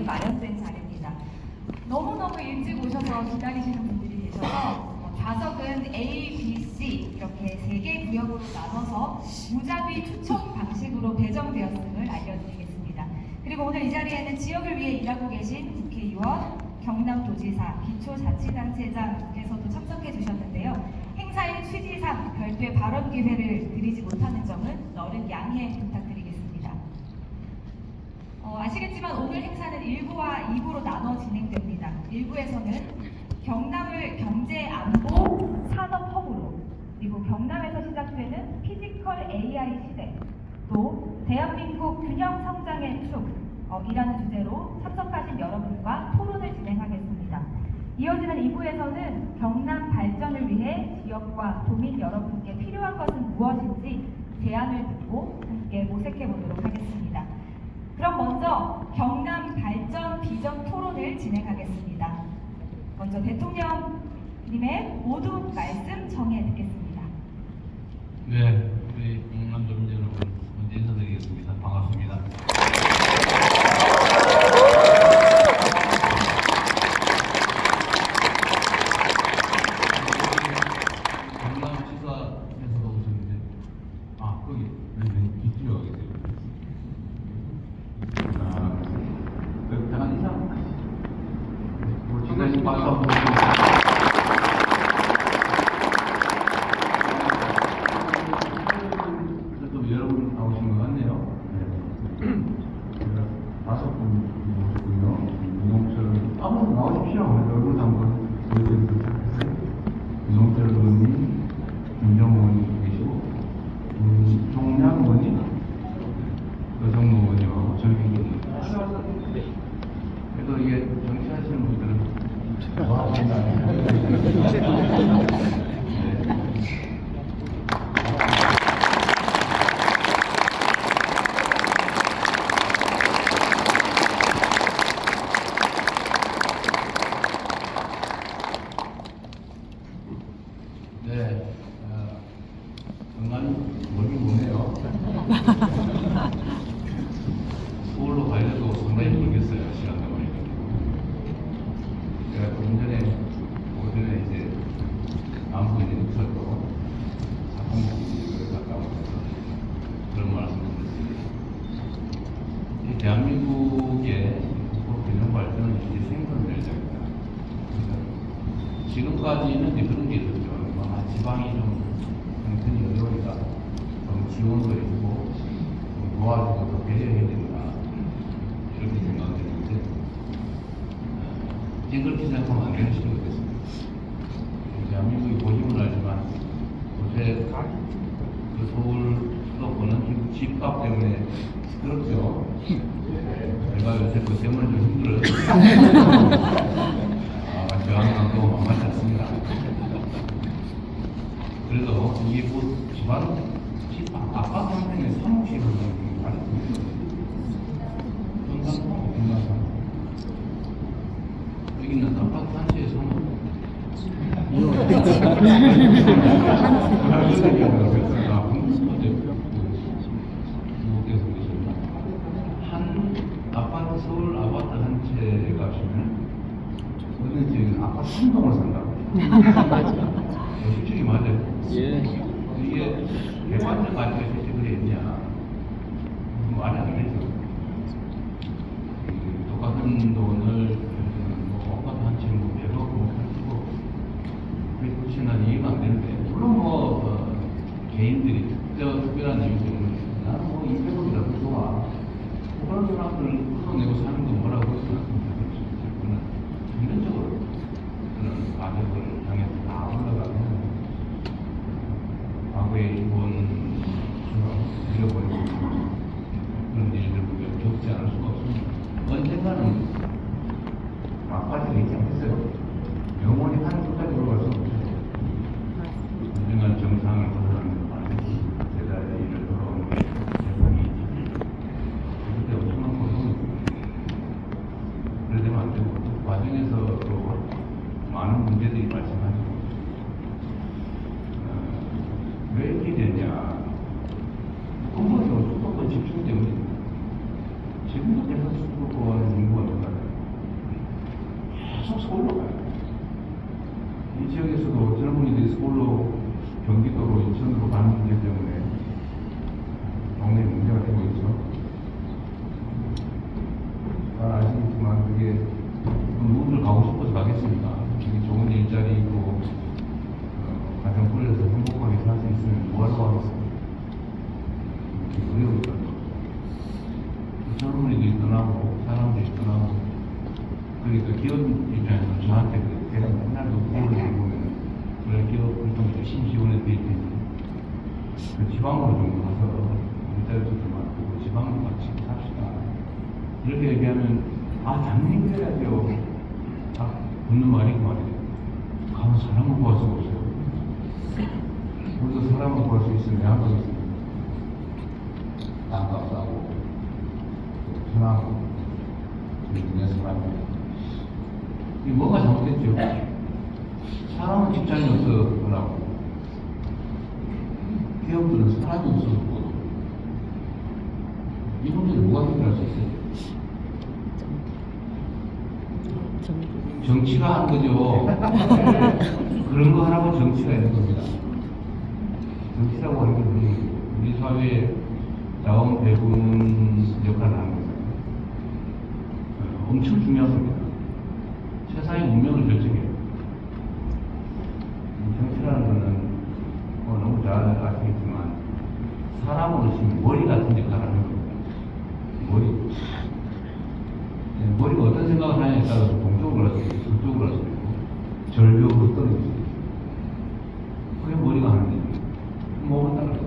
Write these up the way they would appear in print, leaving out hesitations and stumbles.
마련된 자리입니다. 너무너무 일찍 오셔서 기다리시는 분들이 계셔서 좌석은 A, B, C 이렇게 3개 구역으로 나눠서 무작위 추첨 방식으로 배정되었음을 알려드리겠습니다. 그리고 오늘 이 자리에는 지역을 위해 일하고 계신 국회의원, 경남도지사, 기초자치단체장께서도 참석해 주셨는데요. 행사의 취지상 별도의 발언 기회를 드리지 못하는 점은 너른 양해 부탁드리겠습니다. 아시겠지만 오늘 행사는 1부와 2부로 나눠 진행됩니다. 1부에서는 경남을 경제, 안보, 산업 허브로, 그리고 경남에서 시작되는 피지컬 AI 시대, 또 대한민국 균형 성장의 축이라는 주제로 참석하신 여러분과 토론을 진행하겠습니다. 이어지는 2부에서는 경남 발전을 위해 지역과 도민 여러분께 필요한 것은 무엇인지 제안을 듣고 함께 모색해 보도록 하겠습니다. 그럼 먼저 경남 발전 비전 토론을 진행하겠습니다. 먼저 대통령님의 모두 말씀 정해 듣겠습니다. 네, 우리 경남 도민 여러분 먼저 인사드리겠습니다. 반갑습니다. 경남지사에서도 오셨는데, 거기 이쪽에 와 계세요. 대한 이상 지금 박수 한번 그래도 여러분 나오신 것 같네요. 제가 5분 모셨고요. 윤홍철 아무도 나오십시오. 얼굴도 한번 보여드리도록 하겠습니다. 윤홍철 의원님, 김정호 의원님 계시고, 종량 의원님, 여성노 의원님하고 정민기 의원님. 그래도 이게 정치하시는 분들은 정말 멀리 보네요. 서울로 가려도 상당히 모르겠어요. 시간도 걸리고. 제가 좀 전에 오전에 이제 남부에 있어도 사건국을 갔다 오면서 그런 말씀을 드렸습니다. 이 대한민국의 균형 발전은 이제 생존 열정입니다. 지금까지는 이제 그런 게 있었죠. 지방이 좀 형편이 어려우니까 좀 지원도 해주고 도와주고 더 배려해야 된다. 이렇게 생각했는데 이제 그렇게 생각하면 안 되는 시대가 됐습니다. 대한민국이 보시면 알지만 요새 그 서울 수도권은 집값 때문에 그렇죠. 제가 요새 그 때문에 좀 힘들어요. 저항도 만만치 않습니다. 그래도 이게 뭐 집안 집 아파트 한 평에 3억씩을 많이 건강하고 건강하고 여기는 아파트 한 채에 3억. 한 아파트 서울 아파트 한 채에 가시면 어느 지역은 아파트 3동을 산다고. 솔직히 맞아요. 예. 이게 개발자 가치가 실제 그래 있냐? 말이 안 되죠. 똑같은 돈을 뭐 아파트 한 채 뭐 100억 뭐 가지고 그게 그렇게 난 이해가 안 되는데 물론 뭐 개인들이 특별한 이유 때문에 나는 뭐 200억이라도 좋아. 그런 사람들을 끌어내고 사는 건 뭐라고 생각합니다. 그거는 전면적으로 그런 가격을 향해서 다 올라가면 과거에 일본처럼 잃어버리고 그런 일들 우리가 겪지 않을 수가 없습니다. 언젠가는 막바지가 있지 않겠어요? 영원히 하는 끝까지 올라갈 수는 없어요. 언젠가는 정상을 벗어나는 반드시 제자리의 일을 돌아오는 게 세상이 있지. 그때 엄청난 고통이 있습니다. 그래 되면 안 되고 또 과정에서도 많은 문제들이 발생하죠. 왜 이렇게 됐냐? 근본적으로 수도권 집중 때문입니다. 지금도 계속 수도권 인구가 늘어나요. 계속 서울로 가요. 이 지역에서도 젊은이들이 서울로 경기도로 인천으로 가는 문제 때문에 동네 문제가 되고 있죠. 잘 아시겠지만 그게 누구들 가고 싶어서 가겠습니까? 되게 좋은 일자리고 가정 꾸려서 행복하게 살 수 있으면 뭐하러 가겠습니까? 어려우니까 젊은이들이 떠나고 사람들이 떠나고 그러니까 기업 입장에서 저한테 제가 맨날 녹음을 보면 그래 기업 활동 열심히 지원해 드릴 테니 그 지방으로 좀 가서 일자리도 좀 많고 지방으로 같이 삽시다 이렇게 얘기하면 아 당연히 그래야죠. 딱 묻는 말이 그 말이에요. 가면 사람을 구할 수가 없어요. 우리도 사람을 구할 수 있으면 양도 있습니다. 땅값 싸고 편하고 우리는 사람입니다. 이게 뭐가 잘못됐죠? 사람은 직장이 없어라고 기업들은 사람이 없어서 못 이 문제를 누가 해결할 수 있어요? 정치가 하는 거죠. 그런 거 하라고 정치가 있는 겁니다. 정치라고 하는 건 우리 사회에 자원 배분 역할을 하는 거잖아요. 엄청 중요한 겁니다. 세상의 운명을 결정해요. 정치라는 거는 너무 잘 아시겠지만 사람으로 치면 머리 같은 역할을 하는 겁니다. 머리가 어떤 생각을 하냐에 따라서 동쪽으로 할 수도 있고 서쪽으로 할 수도 있고 절벽으로 떨어질 수도 있고 그게 머리가 하는 일이에요. 몸은 따라서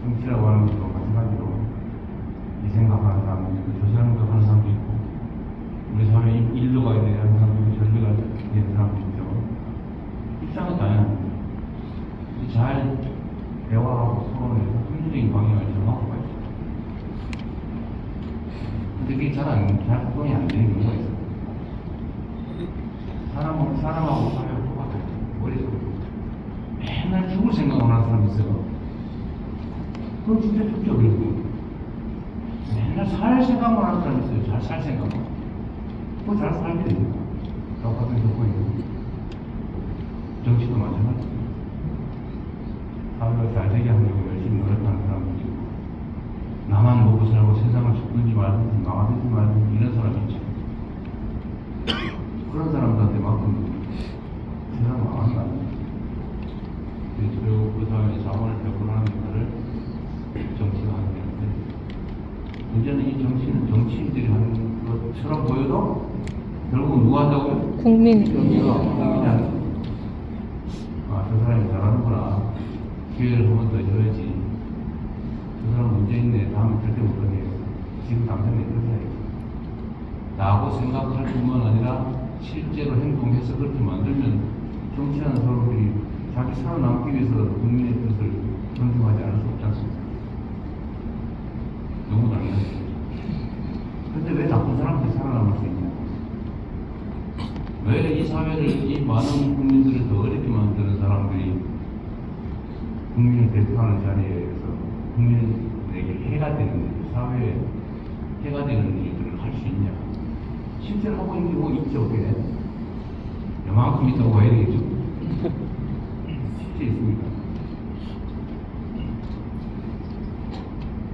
정치라고 하는 것도 마찬가지로 이 생각하는 사람도 있고 저 생각하는 사람도 있고 우리 사회에 일로 가야 되는 사람도 있고 절로 가야 되는 사람도 있죠. 입장은 다양합니다. 잘 대화하고 토론해서 합리적인 방향을 정하고 가야죠. 근데 그게 잘 구동이 안 되는 경우가 있어요. 사람하고 사회하고 똑같아요. 머릿속으로. 맨날 죽을 생각만 하는 사람이 있어요. 그건 진짜 죽죠, 그리고. 맨날 살 생각만 하는 사람이 있어요. 잘 살 생각만. 그거 잘 살게 됩니다. 똑같은 조건이고. 정치도 마찬가지예요. 사회가 잘 되게 하려고 열심히 노력하는 사람도 있고, 나만 먹고 살고 세상을 죽든지 말든지 망하든지 말든지 이런 사람이 있죠. 그런 사람들한테 만큼 세상 망한다. 그리고 그 사회에 자원을 배분하는 것을 정치가 하는 건데, 문제는 이 정치는 정치인들이 하는 것처럼 보여도 결국은 누가 한다고요? 국민. 국민이 하는 거예요. 아, 저 사람이 잘하는구나. 기회를 한 번 더 줘야지. 저 사람 문제 있네. 다음에 절대 못하게. 지금 당장에 그렇게 해야지. 라고 생각할 뿐만 아니라 실제로 행동해서 그렇게 만들면 정치하는 사람들이 자기 살아남기 위해서 국민의 뜻을 존중하지 않을 수 없지 않습니까? 너무 당연한 거죠. 근데 왜 나쁜 사람들이 살아남을 수 있냐? 왜 이 사회를, 이 많은 국민들을 더 어렵게 만드는 사람들이 국민을 대표하는 자리에서 국민에게 해가 되는, 사회에 해가 되는 일들을 할 수 있냐? 실제로 하고 있는 경우가 있죠, 그게. 요만큼 있다고 봐야 되겠죠? 실제 있습니다.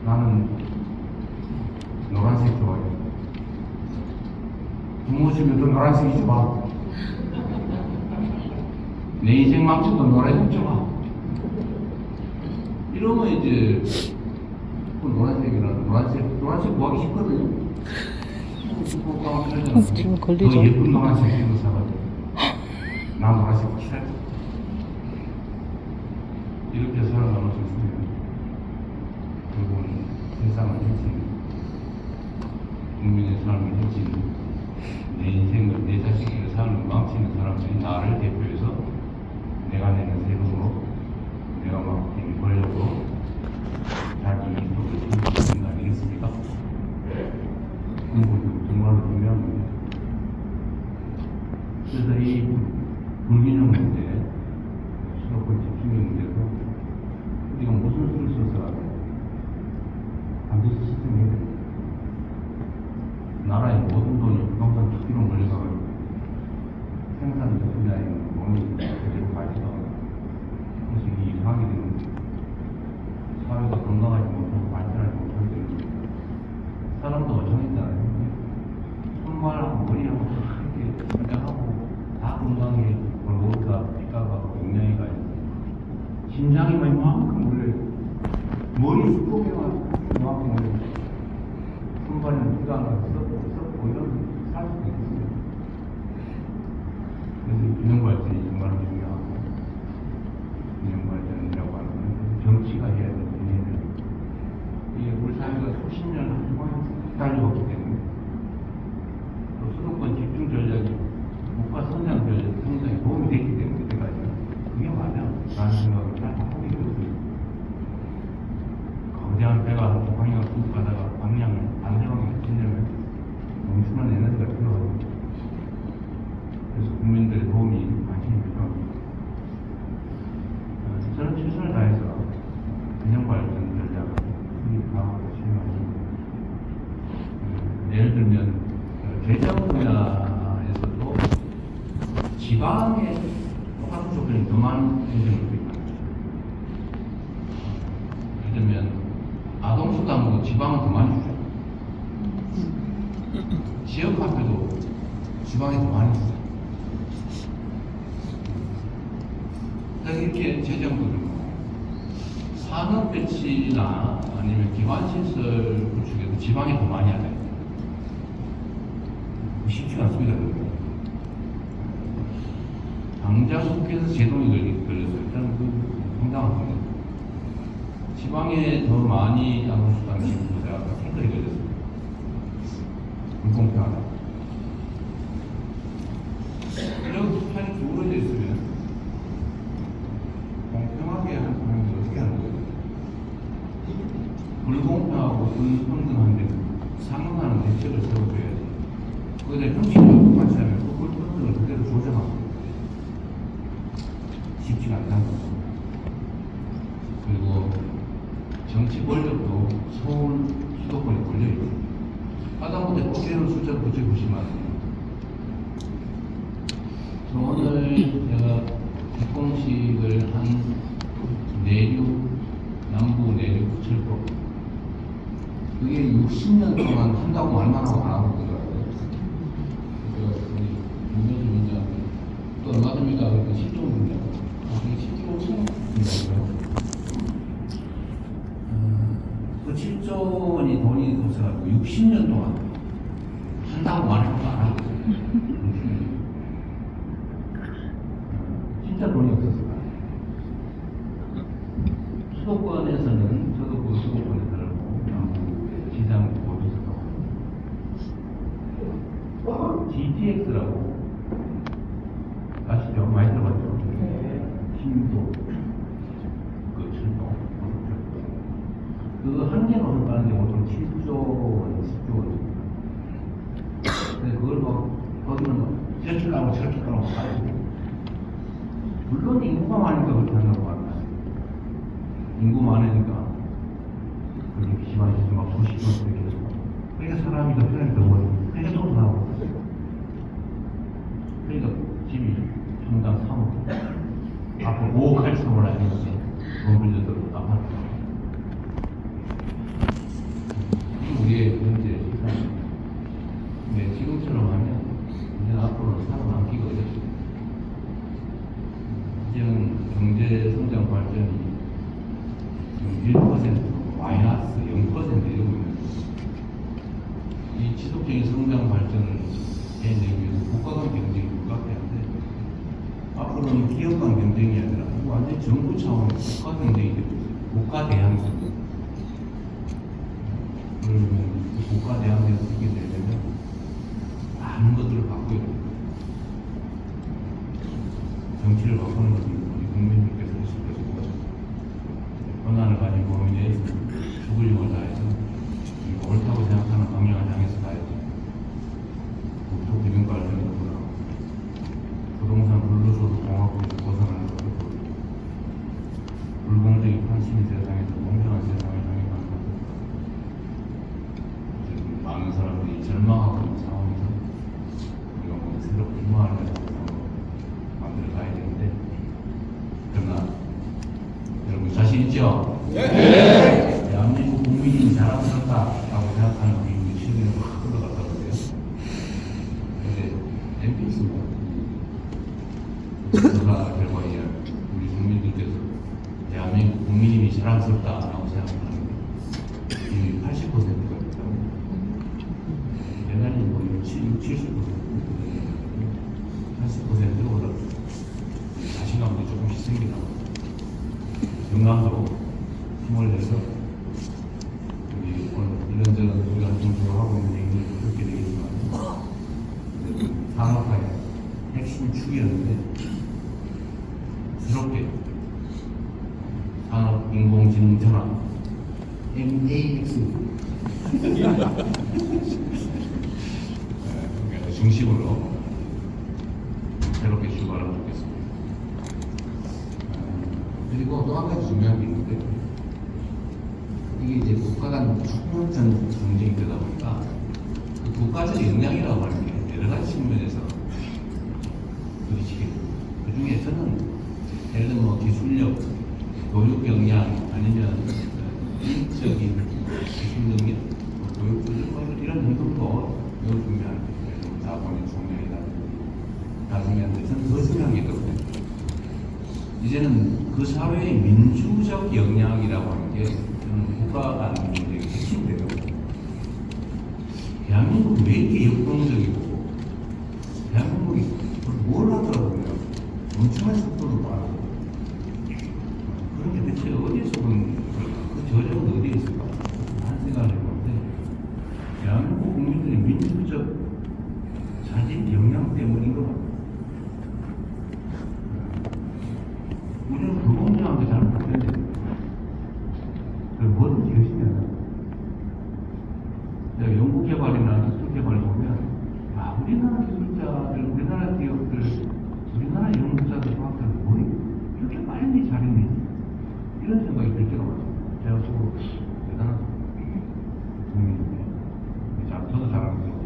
나는 노란색 좋아해. 부모 집에도 노란색이 좋아. 내 인생 망쳐도 노란색 좋아. 이러면 이제 그 노란색 구하기 쉽거든요. 지금 걸리죠? 더 예쁜 노란색 입고 사가지고 나 노란색 확실하지. 이렇게 살아남을 수 있습니다. 결국은 세상을 해치는, 국민의 삶을 해치는, 내 인생을, 내 자식의 삶을 망치는 사람들이 나를 대표해서 내가 내는 세금으로 내가 맡긴 권력으로 자기 이익을 챙기는 거 아니겠습니까? 정말로 중요한 문제. 그래서 이 불균형 문제, 수도권 집중력 문제도 우리가 무슨 수를 써서 반드시 시스템이 해야 됩니다. 나라의 모든 돈이 부동산 투기로 사람도 마찬가지잖아요. 손발하고 머리하고 이렇게 긴장하고 다 건강해. 골고루다 피가가 영양이가 있고 심장이만 이만큼 몰려요. 머리 속에만 이만큼 몰려요. 손발에는 피가 안 가서 썩고 이런 살 수도 있어요. 그래서 균형 발전이 정말 중요하고 균형 발전이라고 하는 건 정치가 해야 되는 일이에요. 이게 우리 사회가 수십 년 달려왔기 때문에 또 수도권 집중 전략이 국가 성장 전략 성장에 도움이 됐기 때문에 그때까지 그게 맞아 라는 생각을 잘 하고 있거든요. 거대한 배가 방향을 쭉 가다가 방향을 반대방향에 치려면 엄청난 에너지가 필요하거든요. 그래서 국민들의 도움이 관심이 필요합니다. 저는 최선을 다해서 균형 발전 전략을 수립하고 실행합니다. 예를 들면 재정 분야에서도 지방에 똑같은 조건이 더 많은 행정을 있다. 예를 들면 아동수당도 지방은 더 많이 주죠. 지역 화폐도 지방에 더 많이 주죠. 이렇게 재정도 산업 배치나 아니면 기반시설 구축에도 지방이 더 많이 하죠. 쉽지가 않습니다. 당장 국회에서 제동이 걸려서 저는 그 상당한 겁니다. 지방에 더 많이 아동수당 지급보다 아까 태클이 걸렸습니다. 불공평하다. 이런 판이 구부러져 있으면 공평하게 하는 방법이 어떻게 하는 거예요? 불공평하고 불평등한데 상응하는 대책을 세워줘야지. 거기다 형식과 똑같이 하면 그 불평등을 그대로 조정하고 쉽지가 않다는 거죠. 그리고 정치 권력도 서울 수도권에 걸려있죠. 하다못해 국회의원 숫자를 붙여보시면 오늘 제가 입공식을 한 내륙, 남부 내륙 철도 그게 60년 동안 한다고 말만 하고 안 하고 있더라고요. 그래서 우리 김명수 민장 또 얼마 전입니까? 그 10조 분이요. 그게 10조 천원이라고요. 그 7조 원이 돈이 들어가지고 60년 동안 한다고 말하고 안 하고 있어요. 진짜 돈이 없었어요. 수도권에서는 저도 그 수도권에 살고 지장 보도서도 GTX라고 아시죠? 많이 들어봤죠? 신도 그 철도 그 한 개 노선 가는데 보통 7조 원, 10조 원. 근데 그걸 거기는 저렇게 가고 저렇게 가고 가요. 물론 인구가 많으니까 그렇게 한다고 합니다. 인구 많으니까 그렇게 심하게 막 수십 번 이렇게 해서 그러니까 사람이 더 편하게 더 멀어. 그러니까 또 사고. 그러니까 집이 평당 3억. 앞으로 5억 할 처음을 알겠지. 돈 빌려도 아파트. 우리의 현재 시선. 근데 지금처럼 하면 이제 앞으로는 살아남기가 어렵습니다. 이제는 경제 성장 발전이 1% 마이너스 0% 이러고 있는 이 지속적인 성장 발전을 해내기 위해서 국가 간 경쟁이 불가피한데 앞으로는 기업 간 경쟁이 아니라 완전히 정부 차원의 국가 경쟁이 되고 있어요. 국가 대항전. 그러면 국가 대항전에서 이게 되려면 많은 것들을 바꿔야 됩니다. 정치를 바꾸는 것은 우리 국민들께서 하실 것이고 권한을 가진 범위에 죽을 힘을 다해서 옳다고 생각하는 방향을 향해서 가야지. 국토 균형 발전도 그렇고 부동산 불로소득 공화국에서 벗어나는 것도 그렇고 불공정이 판치는 세상에서 공정한 세상을 향해 가는 것도 지금 많은 사람들이 절망하고 있는 상황에서 우리가 뭐 새로 기모하는 만들어 가야 되는데 그러나 여러분 자신 있죠? 네. 대한민국 국민이 자랑스럽다라고 생각하는 우리 자랑스럽다라고 생각합니다. 이 80%가 있다고. 대단히 뭐 70%, 80%보다 자신감도 조금씩 생기나. 영감도 힘을 내서 우리 오늘 이런저런 우리가 공부하고 있는 얘기를 듣게 되겠지만 산업화의 핵심 축이었는데 새롭게 산업 인공지능 전환 MAX 중심으로 새롭게 출발하면 좋겠습니다. 그리고 또 한 가지 중요한 게 있는데 이게 이제 국가 간 총력전 경쟁이 되다 보니까 그 국가적 역량이라고 하는 게 여러 가지 측면에서 부딪히게 됩니다. 그 중에 저는 예를 들면 뭐 기술력, 교육 역량 아니면 인적인 기술 능력, 교육 능력 이런 정도도 매우 중요한 거예요. 자본의 총량이라든지 다 중요한데 저는 더 중요한 게 있거든요. 이제는 그 사회의 민주적 역량이라고 하는 게 저는 국가가 경쟁의 핵심이에요. 대한민국이 왜 이렇게 역동적이고 대한민국이 뭘 하더라고요. 엄청난 속도로 빠르고 그런 게 대체 어디에서 본 걸까? 그 저력은 어디에 있을까? 하는 생각을 해보는데 대한민국 국민들의 민주적 자질 역량 때문인 것 같아요. 우리는 불공정한 게 잘 못했는데 뭐든지 열심히 하는 내가 연구개발이나 기술개발을 보면 우리나라 기술자들, 우리나라 기업들, 우리나라 연구자들, 과학자들 뭐 이렇게 빨리 잘해내지? 이런 생각이 들 때가 많습니다. 제가 속으로 대단한 국민인데 저도 잘하고 있고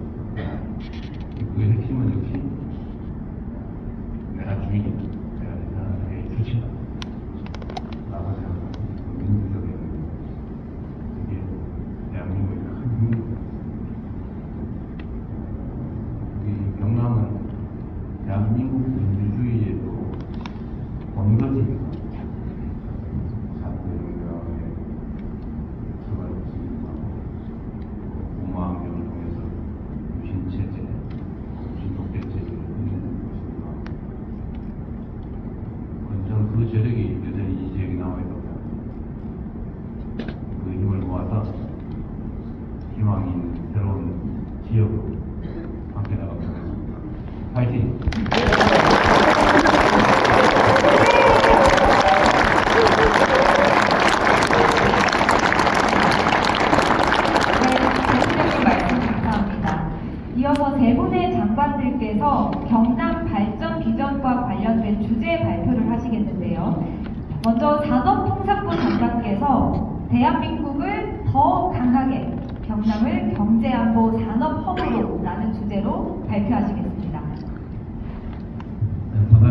그 핵심은 역시 내가 주인이고 내가 대단하게 주친다 라고 생각합니다. 민주적인 이게 대한민국의 큰 힘입니다. 우리 경남은 대한민국 민주주의에도 본거지입니다. 사회경영에 들어가겠습니다. 공무환경을 통해서 유신체제, 유신독재체제를 끝내는 것입니다. 저는 그 저력이 여전히 이 지역에 남아있다고 생각합니다. 그 힘을 모아서 희망이 있는 새로운 지역으로 함께 나가도록 하겠습니다. 파이팅! 대표님 말씀 감사합니다. 이어서 세 분의 장관들께서 경남 발전 비전과 관련된 주제 발표를 하시겠는데요. 먼저 산업통상부 장관께서 대한민국을 더 강하게 경남을 경제안보 산업허브로 라는 주제로 발표하시겠습니다.